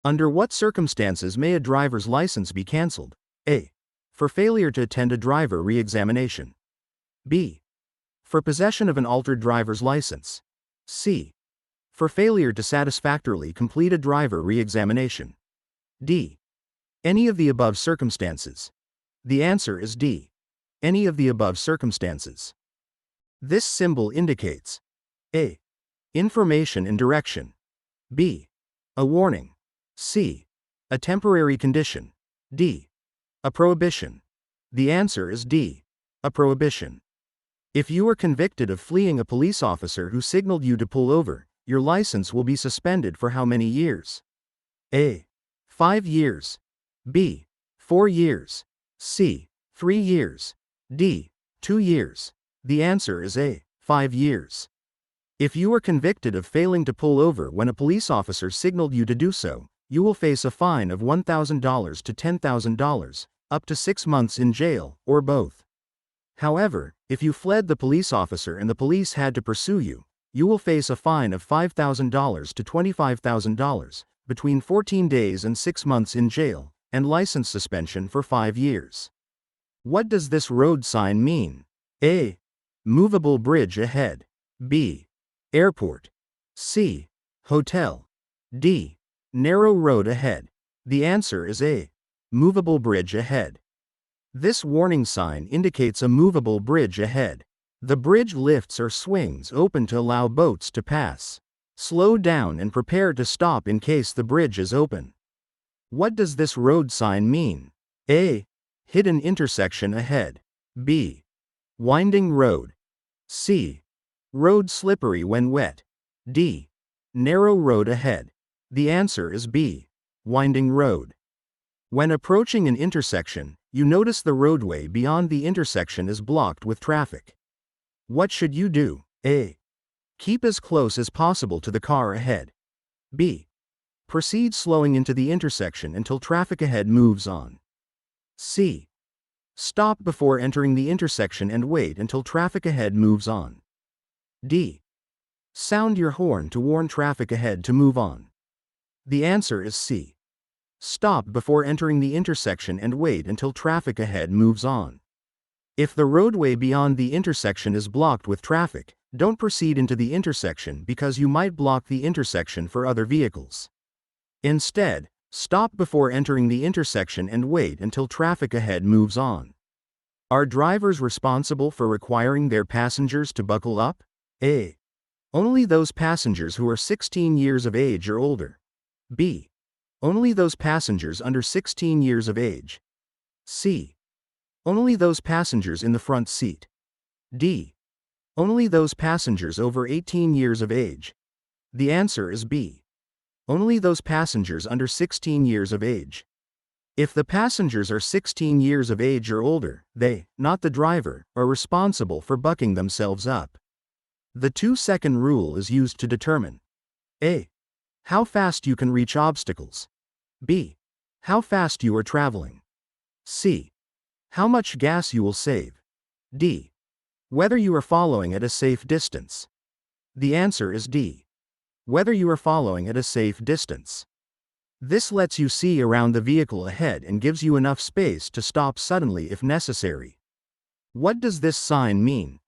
Under what circumstances may a driver's license be cancelled? A. For failure to attend a driver re-examination. B. For possession of an altered driver's license. C. For failure to satisfactorily complete a driver re-examination. D. Any of the above circumstances. The answer is D. Any of the above circumstances. This symbol indicates A. Information and direction. B. A warning. C. A temporary condition. D. A prohibition. The answer is D. A prohibition. If you are convicted of fleeing a police officer who signaled you to pull over, your license will be suspended for how many years? A. 5 years. B. 4 years. C. 3 years. D. 2 years. The answer is A. 5 years. If you are convicted of failing to pull over when a police officer signaled you to do so, you will face a fine of $1,000 to $10,000, up to 6 months in jail, or both. However, if you fled the police officer and the police had to pursue you, you will face a fine of $5,000 to $25,000, between 14 days and 6 months in jail, and license suspension for 5 years. What does this road sign mean? A. Movable bridge ahead. B. Airport. C. Hotel. D. Narrow road ahead. The answer is A. Movable bridge ahead. This warning sign indicates a movable bridge ahead. The bridge lifts or swings open to allow boats to pass. Slow down and prepare to stop in case the bridge is open. What does this road sign mean? A. Hidden intersection ahead. B. Winding road. C. Road slippery when wet. D. Narrow road ahead. The answer is B. Winding road. When approaching an intersection, you notice the roadway beyond the intersection is blocked with traffic. What should you do? A. Keep as close as possible to the car ahead. B. Proceed slowing into the intersection until traffic ahead moves on. C. Stop before entering the intersection and wait until traffic ahead moves on. D. Sound your horn to warn traffic ahead to move on. The answer is C. Stop before entering the intersection and wait until traffic ahead moves on. If the roadway beyond the intersection is blocked with traffic, don't proceed into the intersection because you might block the intersection for other vehicles. Instead, stop before entering the intersection and wait until traffic ahead moves on. Are drivers responsible for requiring their passengers to buckle up? A. Only those passengers who are 16 years of age or older. B. Only those passengers under 16 years of age. C. Only those passengers in the front seat. D. Only those passengers over 18 years of age. The answer is B. Only those passengers under 16 years of age. If the passengers are 16 years of age or older, they, not the driver, are responsible for bucking themselves up. The 2-second rule is used to determine A. How fast you can reach obstacles. B. How fast you are traveling. C. How much gas you will save. D. Whether you are following at a safe distance. The answer is D. Whether you are following at a safe distance. This lets you see around the vehicle ahead and gives you enough space to stop suddenly if necessary. What does this sign mean?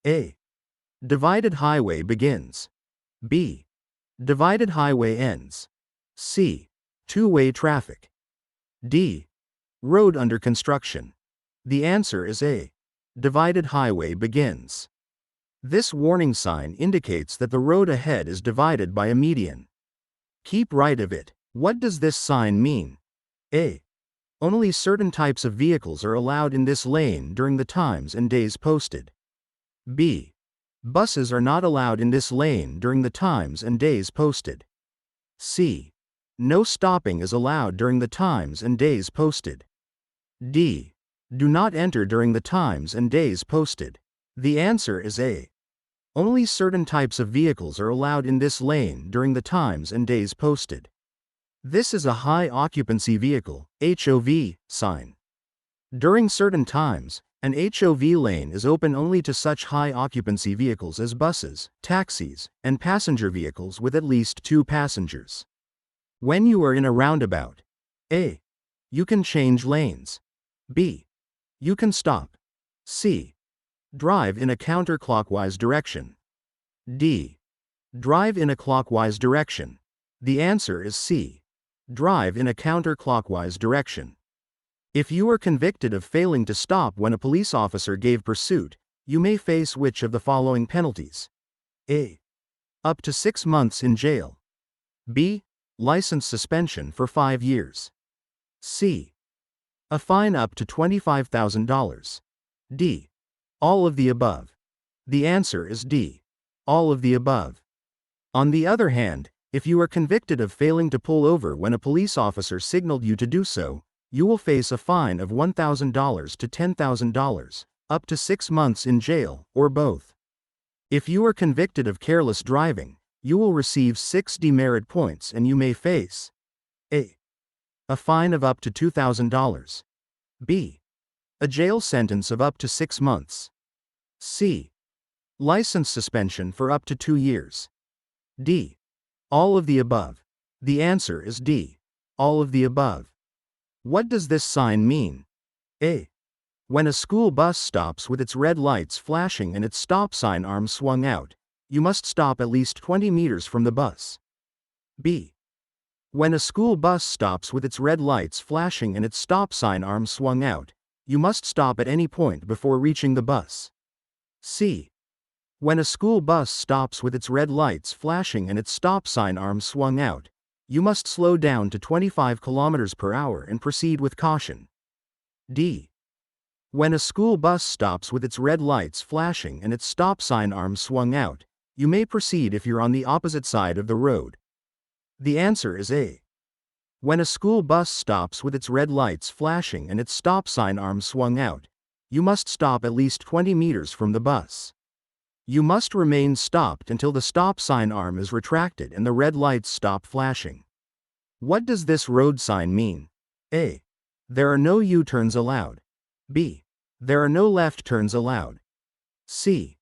A. Divided highway begins. B. Divided highway ends. C. Two-way traffic. D. Road under construction. The answer is A. Divided highway begins. This warning sign indicates that the road ahead is divided by a median. Keep right of it. What does this sign mean? A. Only certain types of vehicles are allowed in this lane during the times and days posted. B. Buses are not allowed in this lane during the times and days posted. C. No stopping is allowed during the times and days posted. D. Do not enter during the times and days posted. The answer is A. Only certain types of vehicles are allowed in this lane during the times and days posted. This is a high occupancy vehicle, HOV, sign. During certain times, an HOV lane is open only to such high occupancy vehicles as buses, taxis, and passenger vehicles with at least 2 passengers. When you are in a roundabout. A. You can change lanes. B. You can stop. C. Drive in a counterclockwise direction. D. Drive in a clockwise direction. The answer is C. Drive in a counterclockwise direction. If you are convicted of failing to stop when a police officer gave pursuit, you may face which of the following penalties? A. Up to 6 months in jail. B. License suspension for 5 years. C. A fine up to $25,000. D. All of the above. The answer is D. All of the above. On the other hand, if you are convicted of failing to pull over when a police officer signaled you to do so, you will face a fine of $1,000 to $10,000, up to 6 months in jail, or both. If you are convicted of careless driving, you will receive 6 demerit points and you may face A. A fine of up to $2,000. B. A jail sentence of up to 6 months. C. License suspension for up to 2 years. D. All of the above. The answer is D. All of the above. What does this sign mean? A. When a school bus stops with its red lights flashing and its stop sign arm swung out, you must stop at least 20 meters from the bus. B. When a school bus stops with its red lights flashing and its stop sign arm swung out, you must stop at any point before reaching the bus. C. When a school bus stops with its red lights flashing and its stop sign arm swung out, you must slow down to 25 kilometers per hour and proceed with caution. D. When a school bus stops with its red lights flashing and its stop sign arm swung out, you may proceed if you're on the opposite side of the road. The answer is A. When a school bus stops with its red lights flashing and its stop sign arm swung out, you must stop at least 20 meters from the bus. You must remain stopped until the stop sign arm is retracted and the red lights stop flashing. What does this road sign mean? A. There are no U-turns allowed. B. There are no left turns allowed. C.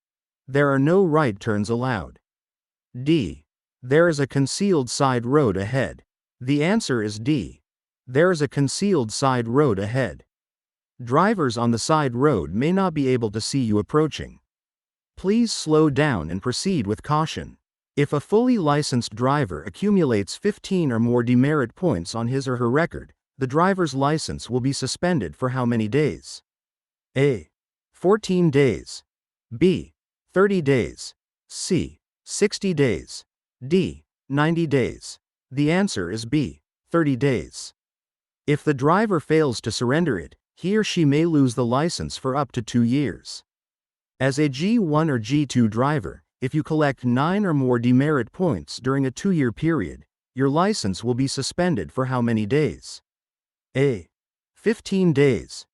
There are no right turns allowed. D. There is a concealed side road ahead. The answer is D. There is a concealed side road ahead. Drivers on the side road may not be able to see you approaching. Please slow down and proceed with caution. If a fully licensed driver accumulates 15 or more demerit points on his or her record, the driver's license will be suspended for how many days? A. 14 days. B. 30 days. C. 60 days. D. 90 days. The answer is B. 30 days. If the driver fails to surrender it, he or she may lose the license for up to 2 years. As a G1 or G2 driver, if you collect 9 or more demerit points during a 2-year period, your license will be suspended for how many days? A. 15 days.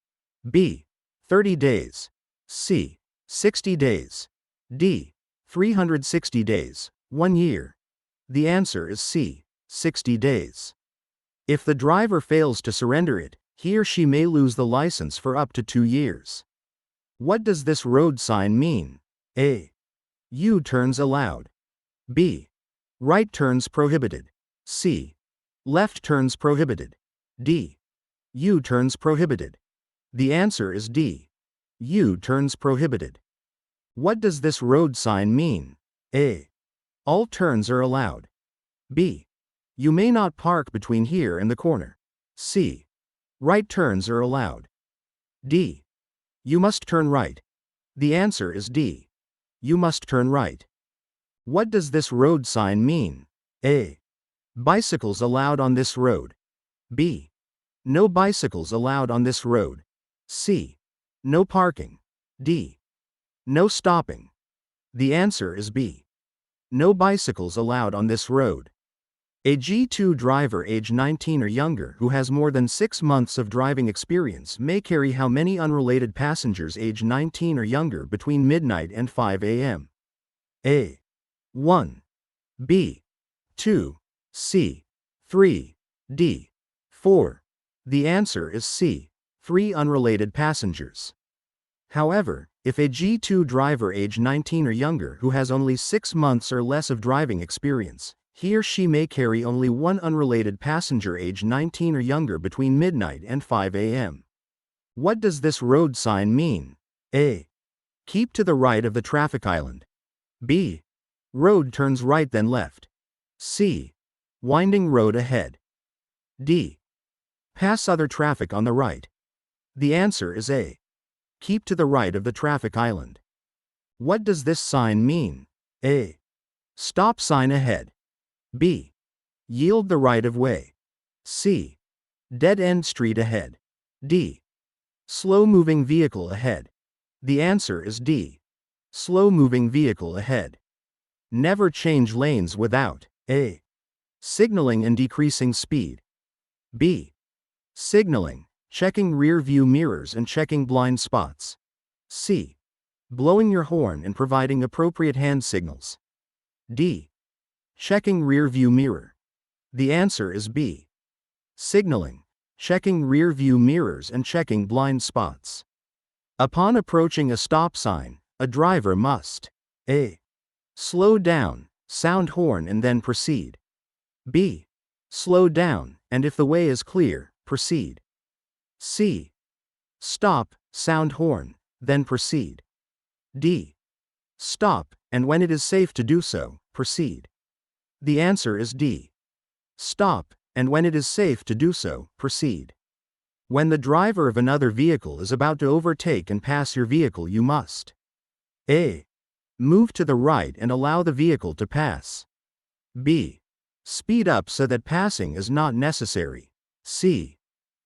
B. 30 days. C. 60 days. D. 360 days, 1 year. The answer is C. 60 days. If the driver fails to surrender it, he or she may lose the license for up to 2 years. What does this road sign mean? A. U-turns allowed. B. Right turns prohibited. C. Left turns prohibited. D. U-turns prohibited. The answer is D. U-turns prohibited. What does this road sign mean? A. All turns are allowed. B. You may not park between here and the corner. C. Right turns are allowed. D. You must turn right. The answer is D. You must turn right. What does this road sign mean? A. Bicycles allowed on this road. B. No bicycles allowed on this road. C. No parking. D. No stopping. The answer is B. No bicycles allowed on this road. A G2 driver age 19 or younger who has more than 6 months of driving experience may carry how many unrelated passengers age 19 or younger between midnight and 5 a.m.? A. 1. B. 2. C. 3. D. 4. The answer is C. 3 unrelated passengers. However, if a G2 driver age 19 or younger who has only 6 months or less of driving experience, He or she may carry only one unrelated passenger aged 19 or younger between midnight and 5 a.m. What does this road sign mean? A. Keep to the right of the traffic island. B. Road turns right then left. C. Winding road ahead. D. Pass other traffic on the right. The answer is A. Keep to the right of the traffic island. What does this sign mean? A. Stop sign ahead. B. Yield the right of way. C. Dead end street ahead. D. Slow moving vehicle ahead. The answer is D. Slow moving vehicle ahead. Never change lanes without A. Signaling and decreasing speed. B. Signaling, checking rear view mirrors and checking blind spots. C. Blowing your horn and providing appropriate hand signals. D. Checking rear view mirror. The answer is B. Signaling, checking rear view mirrors and checking blind spots. Upon approaching a stop sign, a driver must A. Slow down, sound horn and then proceed. B. Slow down, and if the way is clear, proceed. C. Stop, sound horn, then proceed. D. Stop, and when it is safe to do so, proceed. The answer is D. Stop, and when it is safe to do so, proceed. When the driver of another vehicle is about to overtake and pass your vehicle, you must A. Move to the right and allow the vehicle to pass. B. Speed up so that passing is not necessary. C.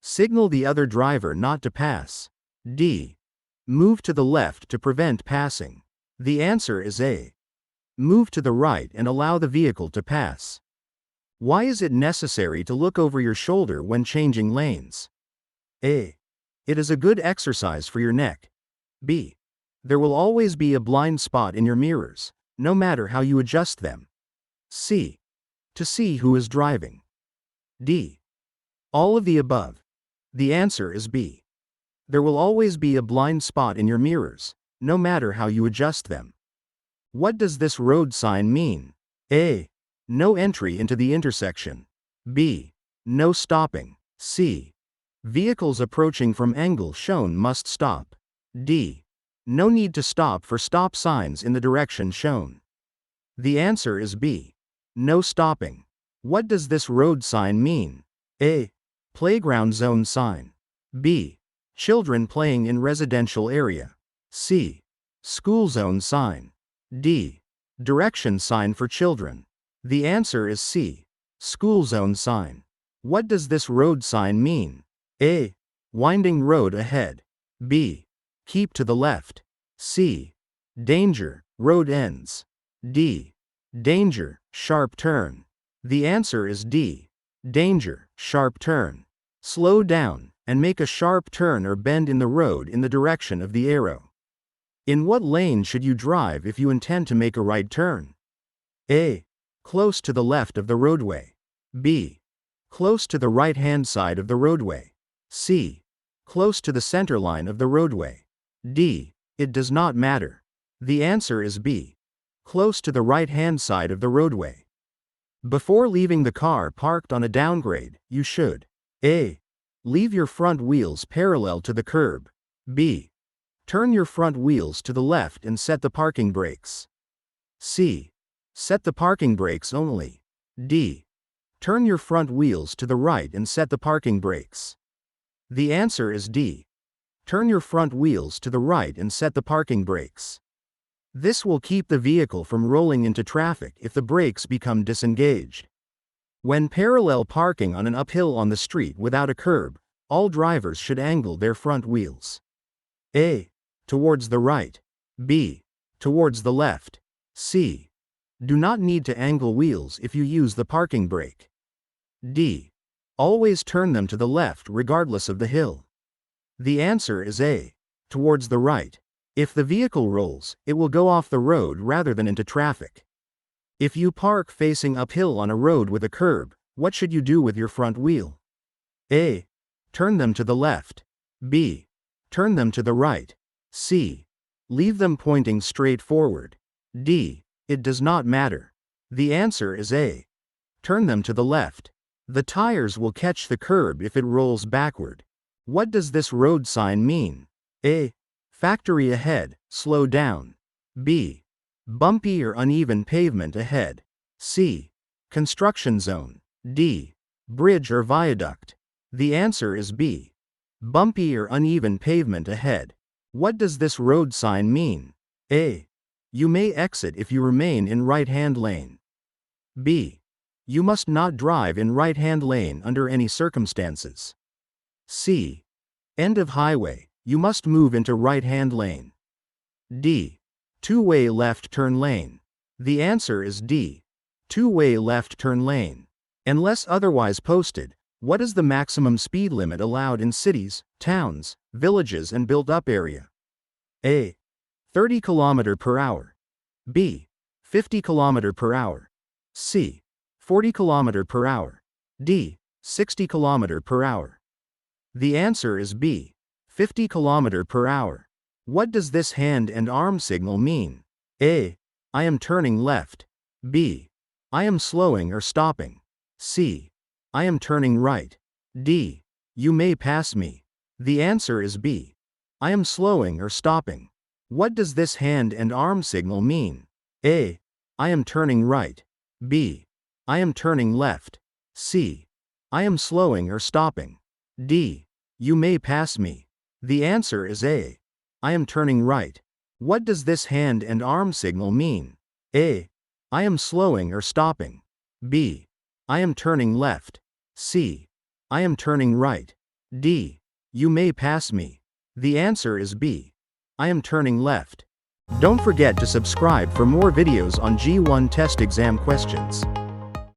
Signal the other driver not to pass. D. Move to the left to prevent passing. The answer is A. Move to the right and allow the vehicle to pass. Why is it necessary to look over your shoulder when changing lanes? A. It is a good exercise for your neck. B. There will always be a blind spot in your mirrors, no matter how you adjust them. C. To see who is driving. D. All of the above. The answer is B. There will always be a blind spot in your mirrors, no matter how you adjust them. What does this road sign mean? A. No entry into the intersection. B. No stopping. C. Vehicles approaching from angle shown must stop. D. No need to stop for stop signs in the direction shown. The answer is B. No stopping. What does this road sign mean? A. Playground zone sign. B. Children playing in residential area. C. School zone sign. D. Direction sign for children. The answer is C. School zone sign. What does this road sign mean? A. Winding road ahead. B. Keep to the left. C. Danger, road ends. D. Danger, sharp turn. The answer is D. Danger, sharp turn. Slow down, and make a sharp turn or bend in the road in the direction of the arrow. In what lane should you drive if you intend to make a right turn? A. Close to the left of the roadway. B. Close to the right-hand side of the roadway. C. Close to the center line of the roadway. D. It does not matter. The answer is B. Close to the right-hand side of the roadway. Before leaving the car parked on a downgrade, you should A. Leave your front wheels parallel to the curb. B. Turn your front wheels to the left and set the parking brakes. C. Set the parking brakes only. D. Turn your front wheels to the right and set the parking brakes. The answer is D. Turn your front wheels to the right and set the parking brakes. This will keep the vehicle from rolling into traffic if the brakes become disengaged. When parallel parking on an uphill on the street without a curb, all drivers should angle their front wheels. A. Towards the right. B. Towards the left. C. Do not need to angle wheels if you use the parking brake. D. Always turn them to the left regardless of the hill. The answer is A. Towards the right. If the vehicle rolls, it will go off the road rather than into traffic. If you park facing uphill on a road with a curb, what should you do with your front wheel? A. Turn them to the left. B. Turn them to the right. C. Leave them pointing straight forward. D. It does not matter. The answer is A. Turn them to the left. The tires will catch the curb if it rolls backward. What does this road sign mean? A. Factory ahead, slow down. B. Bumpy or uneven pavement ahead. C. Construction zone. D. Bridge or viaduct. The answer is B. Bumpy or uneven pavement ahead. What does this road sign mean? A. You may exit if you remain in right-hand lane. B. You must not drive in right-hand lane under any circumstances. C. End of highway, you must move into right-hand lane. D. Two-way left turn lane. The answer is D. Two-way left turn lane. Unless otherwise posted, what is the maximum speed limit allowed in cities, towns, villages and built-up area? A. 30 km per hour. B. 50 km per hour. C. 40 km per hour. D. 60 km per hour. The answer is B. 50 km per hour. What does this hand and arm signal mean? A. I am turning left. B. I am slowing or stopping. C. I am turning right. D. You may pass me. The answer is B. I am slowing or stopping. What does this hand and arm signal mean? A. I am turning right. B. I am turning left. C. I am slowing or stopping. D. You may pass me. The answer is A. I am turning right. What does this hand and arm signal mean? A. I am slowing or stopping. B. I am turning left. C. I am turning right. D. You may pass me. The answer is B. I am turning left. Don't forget to subscribe for more videos on G1 test exam questions.